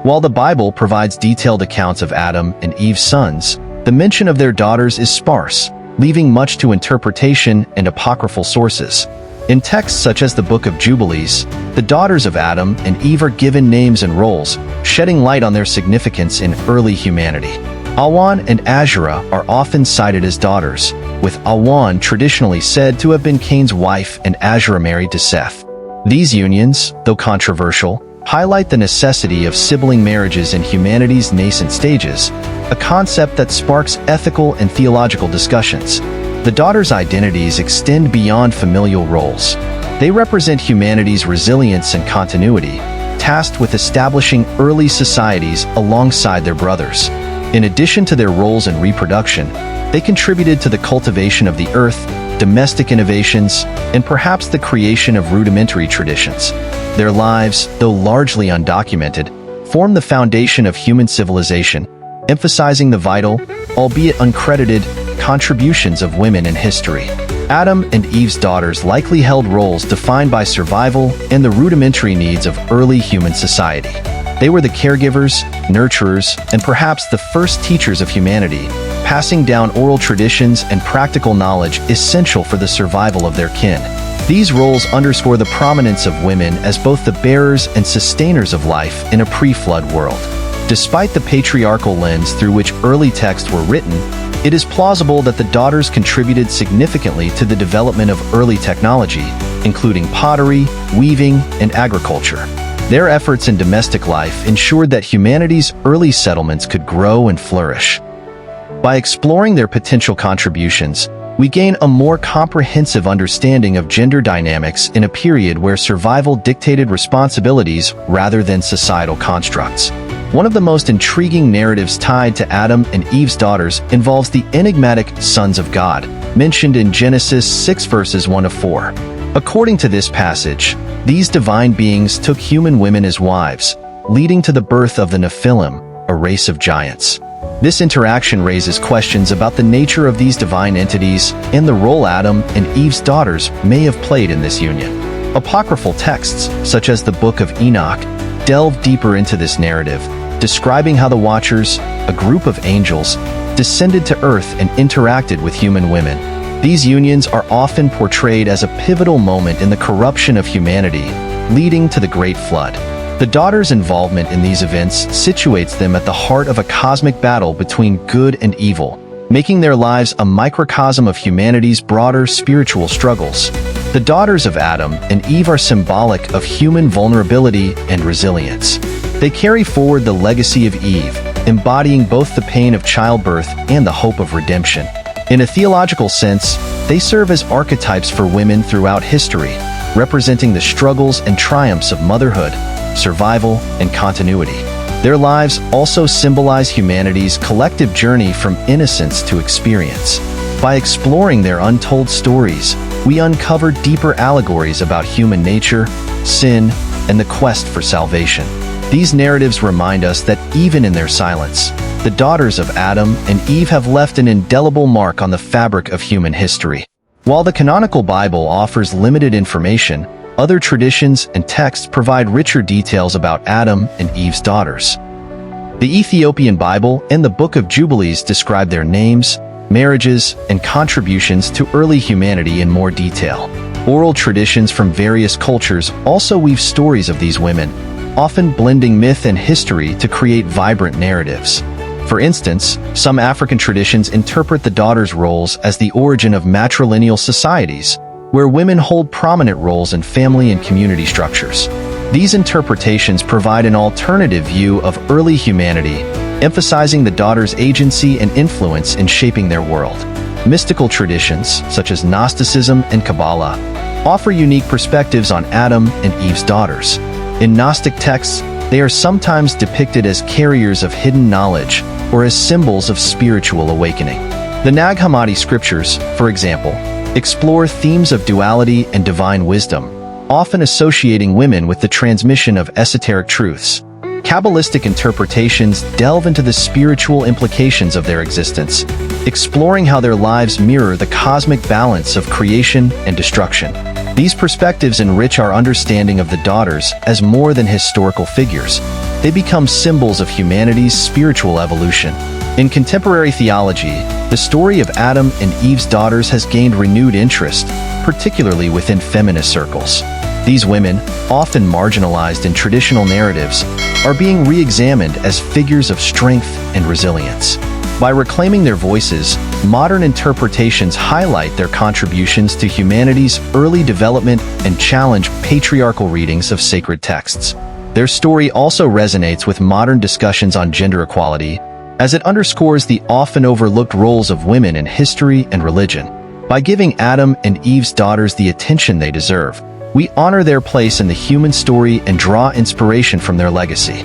While the Bible provides detailed accounts of Adam and Eve's sons, the mention of their daughters is sparse, leaving much to interpretation and apocryphal sources. In texts such as the Book of Jubilees, the daughters of Adam and Eve are given names and roles, shedding light on their significance in early humanity. Awan and Asherah are often cited as daughters, with Awan traditionally said to have been Cain's wife and Asherah married to Seth. These unions, though controversial, highlight the necessity of sibling marriages in humanity's nascent stages, a concept that sparks ethical and theological discussions. The daughters' identities extend beyond familial roles. They represent humanity's resilience and continuity, tasked with establishing early societies alongside their brothers. In addition to their roles in reproduction, they contributed to the cultivation of the earth, domestic innovations, and perhaps the creation of rudimentary traditions. Their lives, though largely undocumented, form the foundation of human civilization, emphasizing the vital, albeit uncredited, contributions of women in history. Adam and Eve's daughters likely held roles defined by survival and the rudimentary needs of early human society. They were the caregivers, nurturers, and perhaps the first teachers of humanity, passing down oral traditions and practical knowledge essential for the survival of their kin. These roles underscore the prominence of women as both the bearers and sustainers of life in a pre-flood world. Despite the patriarchal lens through which early texts were written, it is plausible that the daughters contributed significantly to the development of early technology, including pottery, weaving, and agriculture. Their efforts in domestic life ensured that humanity's early settlements could grow and flourish. By exploring their potential contributions, we gain a more comprehensive understanding of gender dynamics in a period where survival dictated responsibilities rather than societal constructs. One of the most intriguing narratives tied to Adam and Eve's daughters involves the enigmatic sons of God, mentioned in Genesis 6 verses 1-4. According to this passage, these divine beings took human women as wives, leading to the birth of the Nephilim, a race of giants. This interaction raises questions about the nature of these divine entities and the role Adam and Eve's daughters may have played in this union. Apocryphal texts, such as the Book of Enoch, delve deeper into this narrative, describing how the Watchers, a group of angels, descended to Earth and interacted with human women. These unions are often portrayed as a pivotal moment in the corruption of humanity, leading to the Great Flood. The daughters' involvement in these events situates them at the heart of a cosmic battle between good and evil, making their lives a microcosm of humanity's broader spiritual struggles. The daughters of Adam and Eve are symbolic of human vulnerability and resilience. They carry forward the legacy of Eve, embodying both the pain of childbirth and the hope of redemption. In a theological sense, they serve as archetypes for women throughout history, representing the struggles and triumphs of motherhood, survival, and continuity. Their lives also symbolize humanity's collective journey from innocence to experience. By exploring their untold stories, we uncover deeper allegories about human nature, sin, and the quest for salvation. These narratives remind us that even in their silence, the daughters of Adam and Eve have left an indelible mark on the fabric of human history. While the canonical Bible offers limited information, other traditions and texts provide richer details about Adam and Eve's daughters. The Ethiopian Bible and the Book of Jubilees describe their names, marriages, and contributions to early humanity in more detail. Oral traditions from various cultures also weave stories of these women, often blending myth and history to create vibrant narratives. For instance, some African traditions interpret the daughters' roles as the origin of matrilineal societies, where women hold prominent roles in family and community structures. These interpretations provide an alternative view of early humanity, emphasizing the daughters' agency and influence in shaping their world. Mystical traditions, such as Gnosticism and Kabbalah, offer unique perspectives on Adam and Eve's daughters. In Gnostic texts, they are sometimes depicted as carriers of hidden knowledge or as symbols of spiritual awakening. The Nag Hammadi scriptures, for example, explore themes of duality and divine wisdom, often associating women with the transmission of esoteric truths. Kabbalistic interpretations delve into the spiritual implications of their existence, exploring how their lives mirror the cosmic balance of creation and destruction. These perspectives enrich our understanding of the daughters as more than historical figures. they become symbols of humanity's spiritual evolution. In contemporary theology, the story of Adam and Eve's daughters has gained renewed interest, particularly within feminist circles. These women, often marginalized in traditional narratives, are being re-examined as figures of strength and resilience. By reclaiming their voices, modern interpretations highlight their contributions to humanity's early development and challenge patriarchal readings of sacred texts. Their story also resonates with modern discussions on gender equality, as it underscores the often overlooked roles of women in history and religion. By giving Adam and Eve's daughters the attention they deserve, we honor their place in the human story and draw inspiration from their legacy.